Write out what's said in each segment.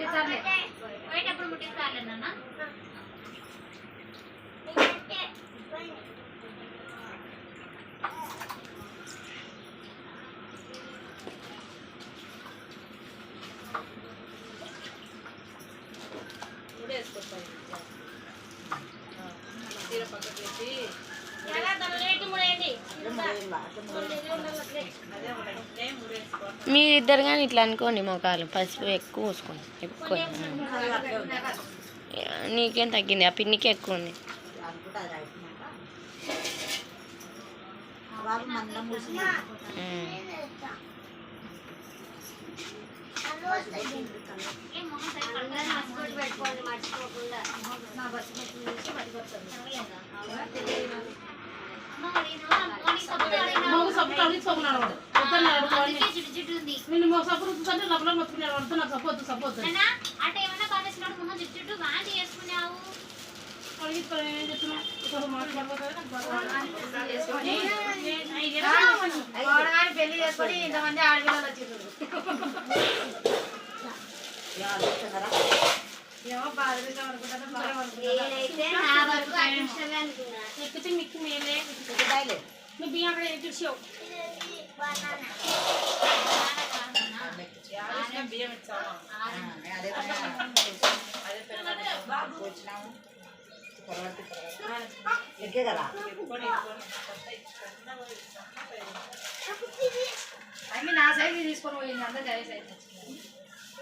ముట్టిస్తారులే పోయేటప్పుడు ముట్టిస్తారులే నాన్న మీరిద్దరు కానీ ఇట్లా అనుకోండి మొక్కలు పసుపు ఎక్కువ పోసుకోండి ఎక్కువ నీకేం తగ్గింది ఆ పిన్నికి ఎక్కువ ఉంది పెళ్లి చేసుకొని ఇంతమంది ఆడపిల్లలు వచ్చి ఏమో బాధ అనుకుంటా మిక్కి మేలే మీ బియ్యం అక్కడ చూసావు బియ్యం ఇచ్చాము అవి నా సైజు తీసుకొని పోయింది అందరు అదే సైజు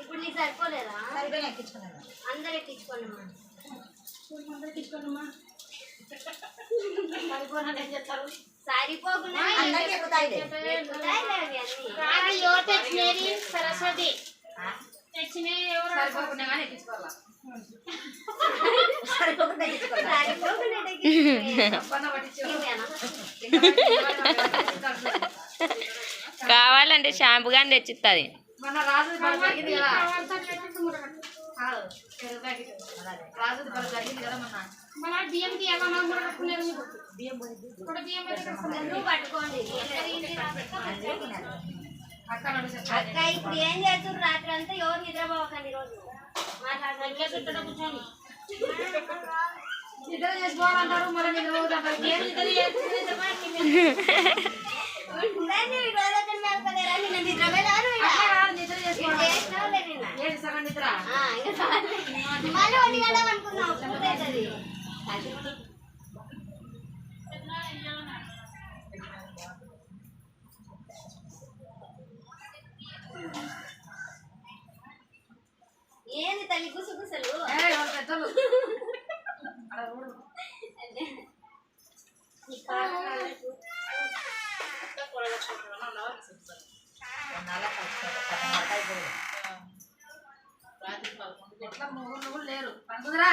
ఇప్పుడు నీకు సరిపోలేదా సరిపోయి ఎక్కించుకున్నాను అందరు ఎక్కించుకోండిమ్మా ఎక్కించుకోండిమ్మా సరిపోనా ఏం చెప్తారు సరిపోకుండా సరస్వతి తెచ్చినవి ఎవరు సరిపోకుండా కానీ ఎక్కించుకోవాలా కావాలంటే షాంపూ కానీ తెచ్చిస్తుంది మన రాజు జరిగింది కదా రాజు జరిగింది కదా మన బియ్యంకి ఎలా బియ్యం పట్టుకోండి అక్క ఇప్పుడు ఏం చేస్తారు రాత్రి అంతా ఎవరు నిద్రపోకండి రోజు మాట్లాడుకుంటే కూర్చోండి నిద్ర చేసుకోవాలంటారు మరి నిద్రపోతారు ఏంది తల్లి గుసగుసలు పెద్దలు ఎట్లా నువ్వులు లేరు పండుదరా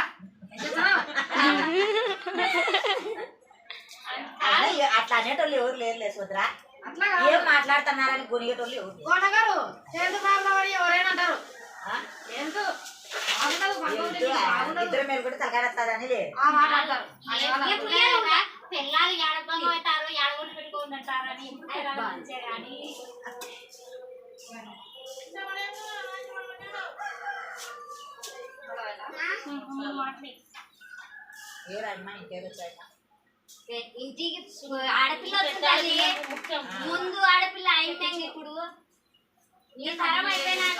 అట్లా అనేటోళ్ళు ఎవరు లేరు సుద్రా ఏం మాట్లాడుతున్నారని కొనిగేటోళ్ళు ఎవరు కొనగారు ఎవరైనా అంటారు ఇద్దరు మీరు కూడా తలకాడతారని లేదు పిల్లలు ఏడబంగా అవుతారు ఏడగొట్టు పెట్టుకుంటారు అని కానీ ఇంటికి ఆడపిల్ల ముందు ఆడపిల్ల అయిపోయింది ఇప్పుడు ఈ తరం అయిపోయినాక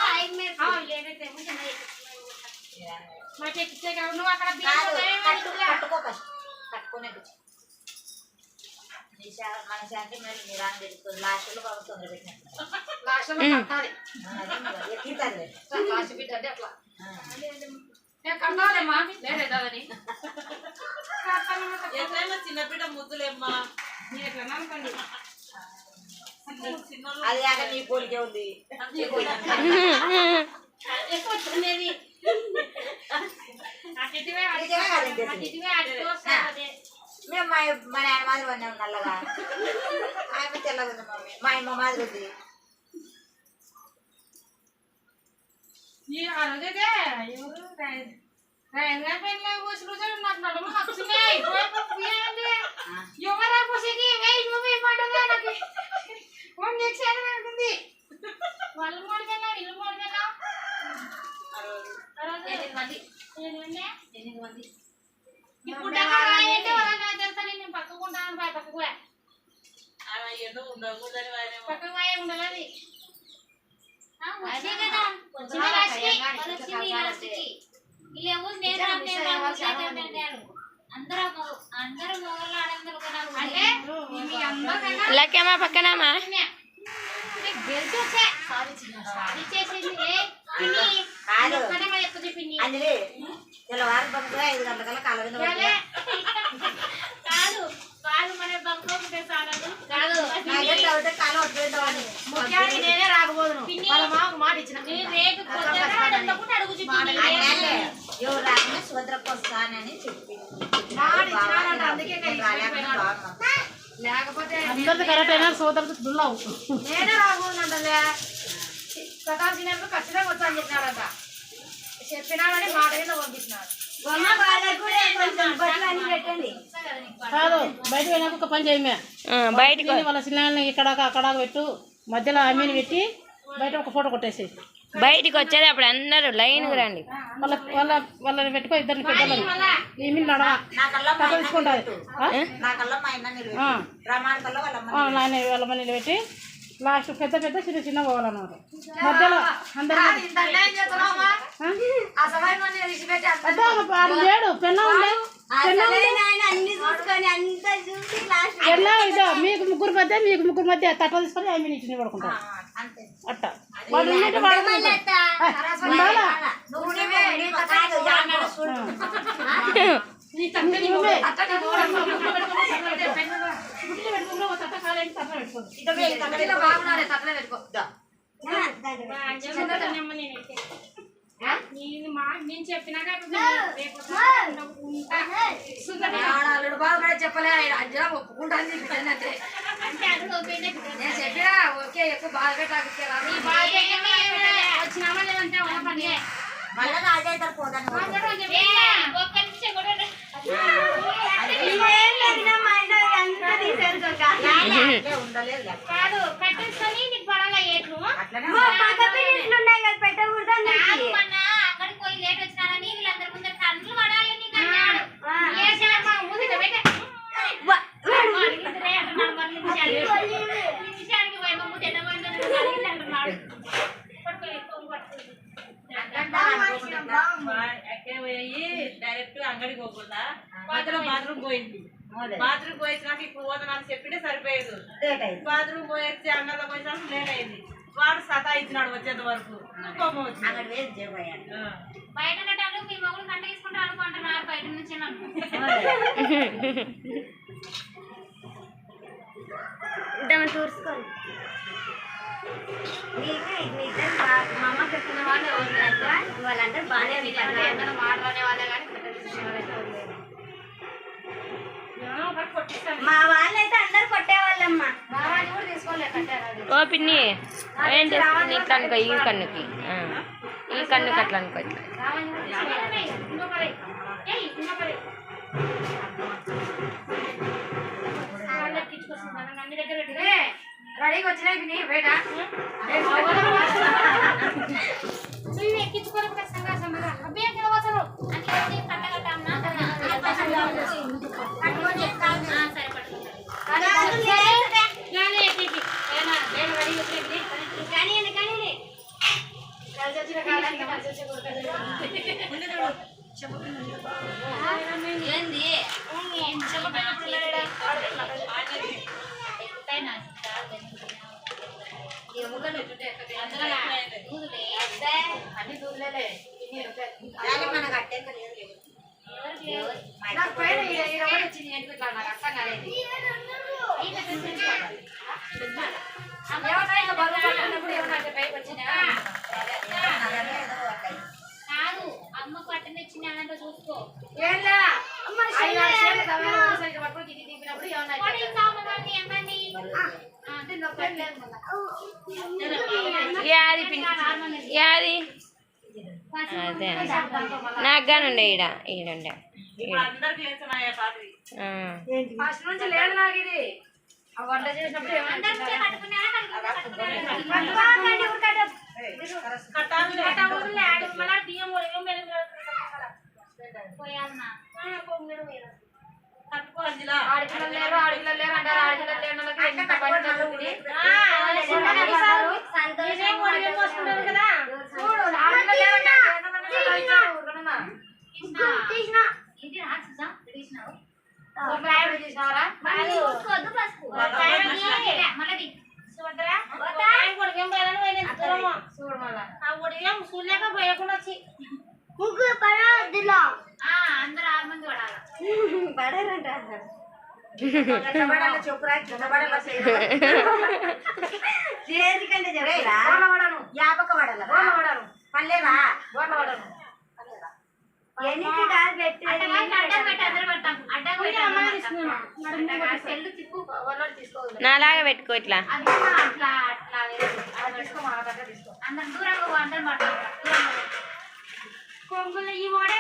కట్టుకునే మన శాంతి మీరు నిరాన్ని తెలుస్తుంది లాస్ట్లో బాబు తొందర పెట్టినట్టు అట్లా కట్టాలేమ్మా లేదని చిన్నపిల్ల ముద్దులేమ్మా అది కాక నీ పోలికే ఉంది మేము మా నాయన మాదిరి ఉన్నాం నల్లగా ఆమె తెల్లగా ఉంది మమ్మీ మా అమ్మ మాదిరి ఉంది నాకు నడుము నచ్చున్నాయి ఎవరా పోసేది పండుగ వాళ్ళు మూడుకెళ్ళా ఇల్లు మూడుకెళ్ళా ఇప్పుడు డబ్బా రాయంటే వాళ్ళకి తెలుసా నేను పక్కకుంటాను పక్కకు పక్కకు వాయే ఉండాలి వచ్చే కదా వచ్చిన రాష్ట్రీకి ఇలా అందరూ మొగలు ఆడందరూ అంటే మీ అమ్మ కన్నా లక్కేమా పక్కనమ్మా గెలిచి వచ్చే సారీ చేసింది అందులో తెల్లవారు పండుగ 5 గంటల కలగదు కాదు కాదు మన బంకు కాదు కాలం వద్దు ముఖ్యానికి నేనే రాకపోదును వాళ్ళ మాకు మాట ఇచ్చిన రేపు ఎవరు రాకుండా సోదరకు వస్తానని చెప్పింది లేకపోతే అందరిది కరెక్ట్ అయినా సోదరుడు దుల్లావు నేనే రాకపోతుందంటలే కథాసినప్పుడు ఖచ్చితంగా వచ్చాను చెప్పినాడంట చెప్పినాడని మాట కింద పంపిస్తున్నాడు కాదు బయట పోయినాక ఒక పని చేయమే బయటకు వాళ్ళ చిన్న ఇక్కడ అక్కడ పెట్టు మధ్యలో అమ్మీని పెట్టి బయట ఒక ఫోటో కొట్టేసేసి బయటికి వచ్చేది అప్పుడు అందరూ లైన్కి రండి. వాళ్ళని పెట్టుకో ఇద్దరిని పెద్దలని ఏమి నడవ తీసుకుంటుంది నాయన వాళ్ళ మనీలు పెట్టి లాస్ట్ పెద్ద పెద్ద చిన్న చిన్న పోవాలన్నమాట మధ్యలో అందరూ లేడు పెన్నా ఉండే పెన్నా ఇదో మీకు ముగ్గురు మధ్య తట్ట తీసుకొని ఆమె నుంచి పడుకుంటారు అట్ట వాళ్ళు ఉన్నట్టు నేను చెప్పినాక బాగా చెప్పలే అంజనా ఒప్పుకుంటాను అంటే నేను చెప్పినా ఓకే ఎక్కువ బాగా వచ్చినామా లేదంటే పని మళ్ళీ రాజైతారు పోతాను కాదు కట్టేసుకొని నీకు పడాలా ఏట్లు అక్కడికి పోయి లేట్ వచ్చినారని వీళ్ళందరి ముందు తండ్రులు పడాలి నీకు అన్నాడు నిమిషానికి పోయి మమ్మ తినబోయింది అంటున్నాడు డైరెక్ట్ అంగడికి పోకుండా మధ్యలో బాత్రూమ్ పోయింది. బాత్రూమ్ పోయించినాక ఇప్పుడు పోతానని చెప్పింటే సరిపోయేది. బాత్రూమ్ పోయేసి అంగడిలో పోయినాక లేట్ అయింది. వాడు సతా ఇచ్చినాడు వచ్చేంత వరకు కోపం వచ్చింది. బయట మీ మొగుడు కంట తీసుకుంటారు అనుకుంటున్నారు బయట నుంచి చూసుకోండి మా అమ్మ చెప్పిన వాళ్ళు వాళ్ళందరూ బాగానే మాట్లాడే వాళ్ళే కానీ మా వాళ్ళైతే అందరు కొట్టేవాళ్ళమ్మా బాబాని కూడా తీసుకోలే కట్టారు ఓ పిన్ని ఏం చేస్తుంది ఇట్లా అనుకో ఈ కన్నుకి అట్లా అనుకో ఇట్లా రెడీగా వచ్చినాయి విని బయట ఎక్కించుకోవడం ఖచ్చితంగా అబ్బాయి గెలవసరు అని కట్టగట్టమ్మా అన్ని దూరలే మనకు అట్టే నాకు పైన ఇరవై వచ్చింది ఎందుకు ఇట్లా నాకు అర్థం కాలేదు ఏమన్నా బరువు పట్టినప్పుడు ఏమన్నా పైకి వచ్చినా కాదు అమ్మకు అట్టనే వచ్చిందంటే చూసుకో ఏంలా పట్టుకుని ఇది దింపినప్పుడు యాది యాది అదే నాకు కానీ ఉండే ఈడుండే ఫస్ట్ నుంచి లేదు నాకు ఇది వంట చేసినప్పుడు కట్టుకో అంజలా. ఆడపిల్లలు లేరు ఆడపిల్లలు లేరు అంటారు. ఆడపిల్లలు లేని వాళ్ళకి ఎంత పని జరుగుతుంది. నేనేం ఒడిగా పోసుకుంటాను కదా. ఆడపిల్లలు లేరు అంటే కేంద్రంలోనే ఊరుకున్నా. తీసినావరా? చూడు మళ్ళా. ఆ ఒడిగం చూడలేక పోయకుండా వచ్చి ముగ్గురు పడవద్దులో అందరూ 6 మంది పడాలి. పడారంట చెప్పురా కిందపడాల చేతికంటే చెప్పురా యాపక పడాల పర్లేదా ఎన్నికి కాదు పెట్టి సెల్లు తిప్పు వాళ్ళని తీసుకోవాలి. నాలాగా పెట్టుకో ఇట్లా. అట్లా అట్లా తీసుకో మా తీసుకో. అందరు దూరంగా అందరు కొంగులు ఈ మోడే